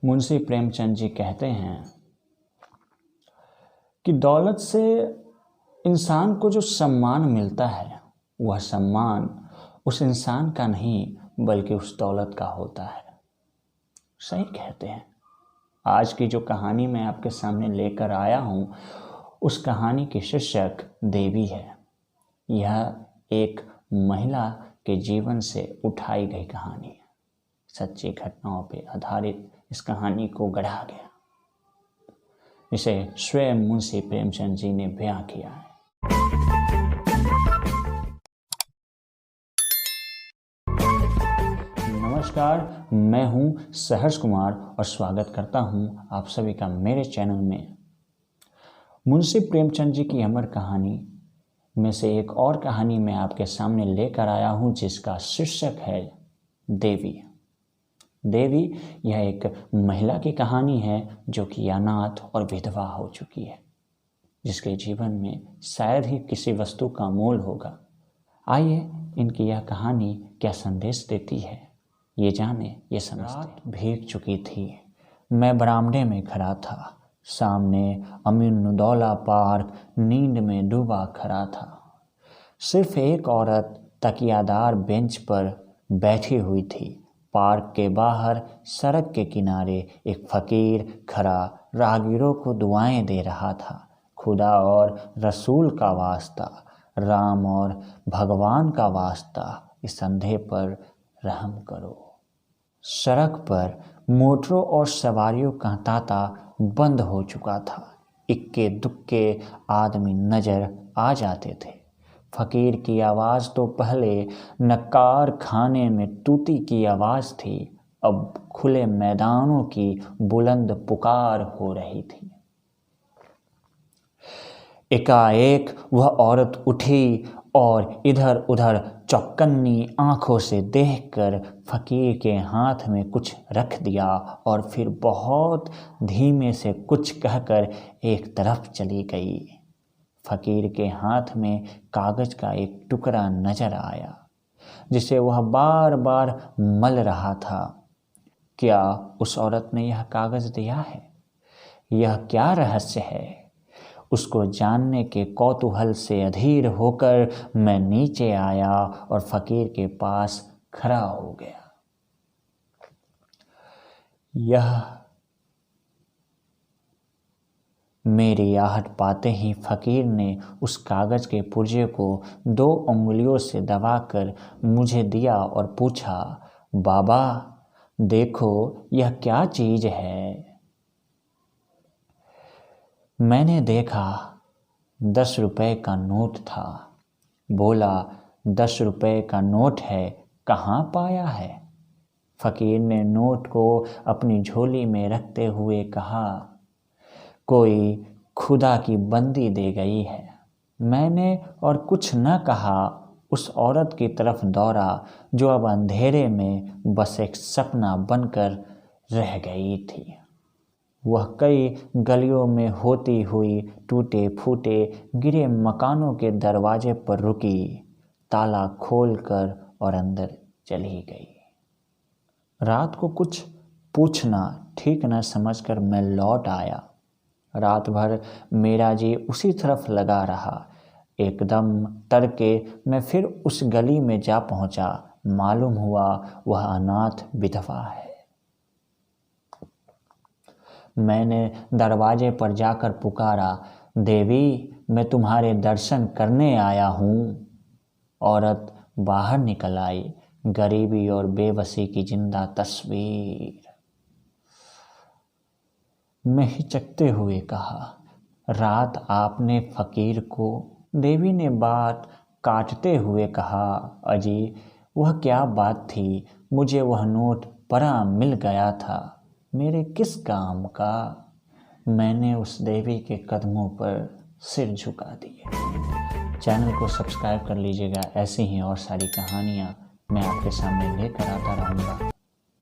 मुंशी प्रेमचंद जी कहते हैं कि दौलत से इंसान को जो सम्मान मिलता है वह सम्मान उस इंसान का नहीं बल्कि उस दौलत का होता है। सही कहते हैं। आज की जो कहानी मैं आपके सामने लेकर आया हूँ उस कहानी की शीर्षक देवी है। यह एक महिला के जीवन से उठाई गई कहानी है। सच्ची घटनाओं पर आधारित इस कहानी को गढ़ा गया, जिसे स्वयं मुंशी प्रेमचंद जी ने बयां किया है। नमस्कार, मैं हूं सहर्ष कुमार और स्वागत करता हूं आप सभी का मेरे चैनल में। मुंशी प्रेमचंद जी की अमर कहानी में से एक और कहानी मैं आपके सामने लेकर आया हूं, जिसका शीर्षक है देवी। देवी यह एक महिला की कहानी है जो कि अनाथ और विधवा हो चुकी है, जिसके जीवन में शायद ही किसी वस्तु का मोल होगा। आइए इनकी यह कहानी क्या संदेश देती है ये जाने, ये समझते। भीग चुकी थी। मैं बरामदे में खड़ा था। सामने अमीनुद्दौला पार्क नींद में डूबा खड़ा था। सिर्फ एक औरत तकियादार बेंच पर बैठी हुई थी। पार्क के बाहर सड़क के किनारे एक फकीर खड़ा राहगीरों को दुआएं दे रहा था। खुदा और रसूल का वास्ता, राम और भगवान का वास्ता, इस अंधे पर रहम करो। सड़क पर मोटरों और सवारियों का तांता बंद हो चुका था। इक्के दुक्के आदमी नजर आ जाते थे। फकीर की आवाज़ तो पहले नक्कार खाने में तूती की आवाज़ थी, अब खुले मैदानों की बुलंद पुकार हो रही थी। एकाएक वह औरत उठी और इधर उधर चौकन्नी आंखों से देखकर फकीर के हाथ में कुछ रख दिया और फिर बहुत धीमे से कुछ कहकर एक तरफ चली गई। फकीर के हाथ में कागज का एक टुकड़ा नजर आया, जिसे वह बार बार मल रहा था। क्या उस औरत ने यह कागज दिया है? यह क्या रहस्य है? उसको जानने के कौतूहल से अधीर होकर मैं नीचे आया और फकीर के पास खड़ा हो गया। यह मेरी आहट पाते ही फकीर ने उस कागज के पुर्जे को 2 उंगलियों से दबाकर मुझे दिया और पूछा, बाबा देखो यह क्या चीज है? मैंने देखा 10 रुपए का नोट था। बोला, 10 रुपए का नोट है, कहाँ पाया है? फकीर ने नोट को अपनी झोली में रखते हुए कहा, कोई खुदा की बंदी दे गई है। मैंने और कुछ न कहा, उस औरत की तरफ दौड़ा जो अब अंधेरे में बस एक सपना बनकर रह गई थी। वह कई गलियों में होती हुई टूटे फूटे गिरे मकानों के दरवाजे पर रुकी, ताला खोलकर और अंदर चली गई। रात को कुछ पूछना ठीक न समझकर मैं लौट आया। रात भर मेरा जी उसी तरफ लगा रहा। एकदम तड़के मैं फिर उस गली में जा पहुंचा। मालूम हुआ वह अनाथ विधवा है। मैंने दरवाजे पर जाकर पुकारा, देवी मैं तुम्हारे दर्शन करने आया हूँ। औरत बाहर निकल आई, गरीबी और बेबसी की जिंदा तस्वीर। मैं हिचकते हुए कहा, रात आपने फकीर को? देवी ने बात काटते हुए कहा, अजी वह क्या बात थी, मुझे वह नोट पड़ा मिल गया था, मेरे किस काम का। मैंने उस देवी के कदमों पर सिर झुका दिया। चैनल को सब्सक्राइब कर लीजिएगा। ऐसी ही और सारी कहानियाँ मैं आपके सामने लेकर आता रहूँगा।